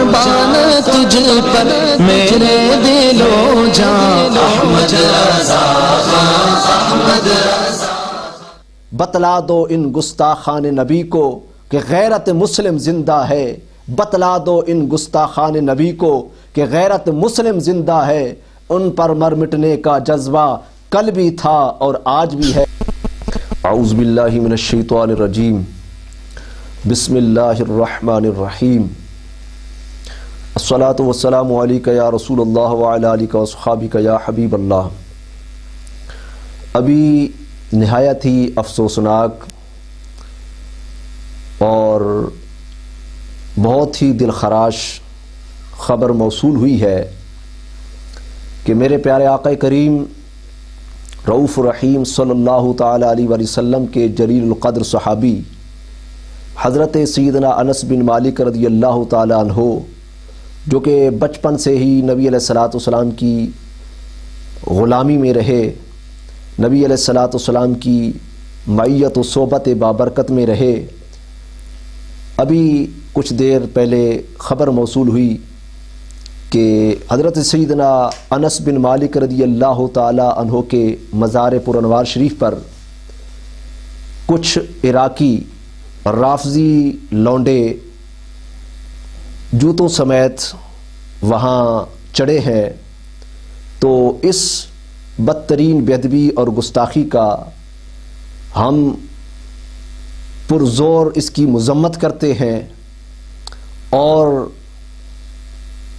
قربان تجھ پر میرے دل و جان احمد رضا احمد رضا۔ بتلا دو ان گستاخان نبی کو کہ غیرت مسلم زندہ ہے، بتلا دو ان گستاخان نبی کو کہ غیرت مسلم زندہ ہے، ان پر مر مٹنے کا جذبہ کل بھی تھا اور آج بھی ہے۔ اعوذ باللہ من الشیطان الرجیم، بسم اللہ الرحمن الرحیم، الصلاۃ والسلام علیک یا رسول اللہ وعلی آلک واصحابک یا حبیب اللہ۔ ابھی نہایت ہی افسوسناک اور بہت ہی دل خراش خبر موصول ہوئی ہے کہ میرے پیارے آقا کریم رؤوف الرحیم صلی اللہ تعالیٰ علیہ وآلہ وسلم کے جلیل القدر صحابی حضرت سیدنا انس بن مالک رضی اللہ تعالیٰ عنہ، جو کہ بچپن سے ہی نبی علیہ الصلوۃ والسلام کی غلامی میں رہے، نبی علیہ الصلوۃ والسلام کی معیت و صحبت بابرکت میں رہے، ابھی کچھ دیر پہلے خبر موصول ہوئی کہ حضرت سیدنا انس بن مالک رضی اللہ تعالی عنہ کے مزار پر انوار شریف پر کچھ عراقی رافضی لونڈے جوتوں سمیت وہاں چڑھے ہیں، تو اس بدترین بے ادبی اور گستاخی کا ہم پرزور اس کی مذمت کرتے ہیں اور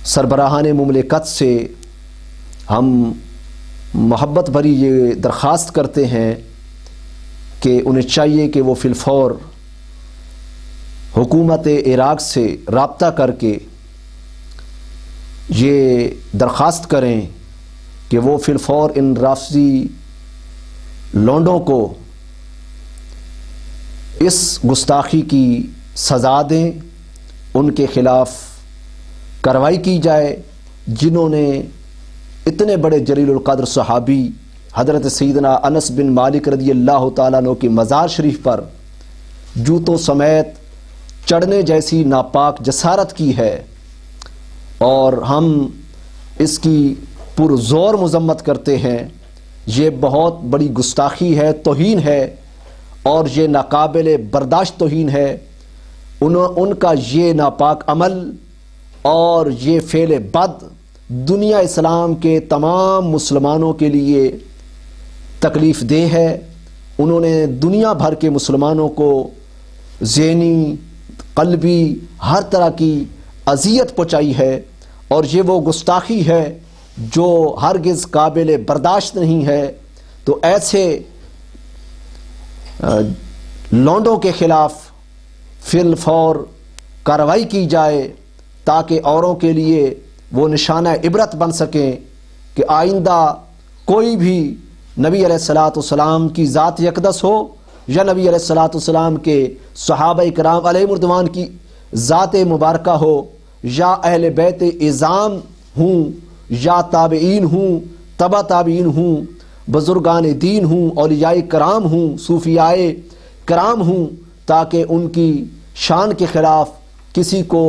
سربراہان مملکت سے ہم محبت بھری یہ درخواست کرتے ہیں کہ انہیں چاہیے کہ وہ فی الفور حکومت عراق سے رابطہ کر کے یہ درخواست کریں کہ وہ فی الفور ان رافضی لونڈوں کو اس گستاخی کی سزا دیں، ان کے خلاف کارروائی کی جائے جنہوں نے اتنے بڑے جلیل القدر صحابی حضرت سیدنا انس بن مالک رضی اللہ تعالیٰ عنہ کی مزار شریف پر جوتوں سمیت چڑھنے جیسی ناپاک جسارت کی ہے، اور ہم اس کی پرزور مذمت کرتے ہیں۔ یہ بہت بڑی گستاخی ہے، توہین ہے، اور یہ ناقابل برداشت توہین ہے۔ ان کا یہ ناپاک عمل اور یہ فعل بد دنیا اسلام کے تمام مسلمانوں کے لیے تکلیف دہ ہے۔ انہوں نے دنیا بھر کے مسلمانوں کو ذہنی، قلبی، ہر طرح کی اذیت پہنچائی ہے، اور یہ وہ گستاخی ہے جو ہرگز قابل برداشت نہیں ہے۔ تو ایسے لونڈوں کے خلاف فی الفور کارروائی کی جائے تاکہ اوروں کے لیے وہ نشانہ عبرت بن سکیں کہ آئندہ کوئی بھی نبی علیہ الصلوۃ والسلام کی ذات اقدس ہو یا نبی علیہ الصلوۃ والسلام کے صحابہ کرام علیہم رضوان کی ذات مبارکہ ہو، یا اہل بیت اعظام ہوں، یا تابعین ہوں، تبع تابعین ہوں، بزرگان دین ہوں، اولیاء کرام ہوں، صوفیاء کرام ہوں، تاکہ ان کی شان کے خلاف کسی کو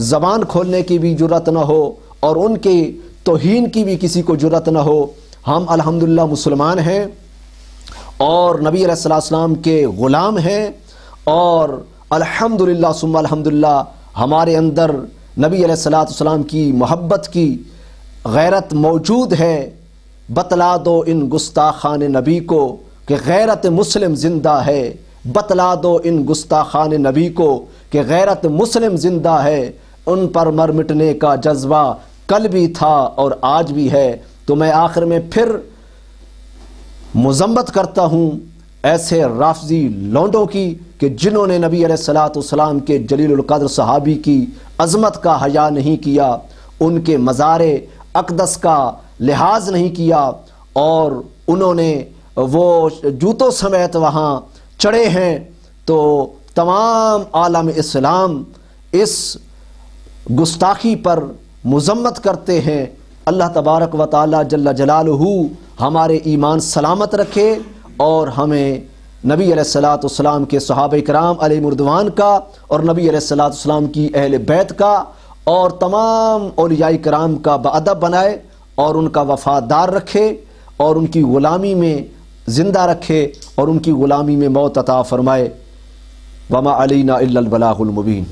زبان کھولنے کی بھی جرأت نہ ہو اور ان کے توہین کی بھی کسی کو جرأت نہ ہو۔ ہم الحمدللہ مسلمان ہیں اور نبی علیہ السلام کے غلام ہیں، اور الحمدللہ ثم الحمدللہ ہمارے اندر نبی علیہ السلام کی محبت کی غیرت موجود ہے۔ بتلا دو ان گستاخان نبی کو کہ غیرت مسلم زندہ ہے، بتلا دو ان گستاخان نبی کو کہ غیرت مسلم زندہ ہے، ان پر مر مٹنے کا جذبہ کل بھی تھا اور آج بھی ہے۔ تو میں آخر میں پھر مذمت کرتا ہوں ایسے رافضی لونڈوں کی کہ جنہوں نے نبی علیہ السلام کے جلیل القدر صحابی کی عظمت کا حیا نہیں کیا، ان کے مزار اقدس کا لحاظ نہیں کیا، اور انہوں نے وہ جوتوں سمیت وہاں چڑھے ہیں۔ تو تمام عالم اسلام اس گستاخی پر مذمت کرتے ہیں۔ اللہ تبارک و تعالی جل جلالہ ہمارے ایمان سلامت رکھے اور ہمیں نبی علیہ السلام کے صحابہ کرام علیہ رضوان کا اور نبی علیہ السلام کی اہل بیت کا اور تمام اولیاء کرام کا باادب بنائے اور ان کا وفادار رکھے اور ان کی غلامی میں زندہ رکھے اور ان کی غلامی میں موت عطا فرمائے۔ وما علینا الا البلاغ المبین۔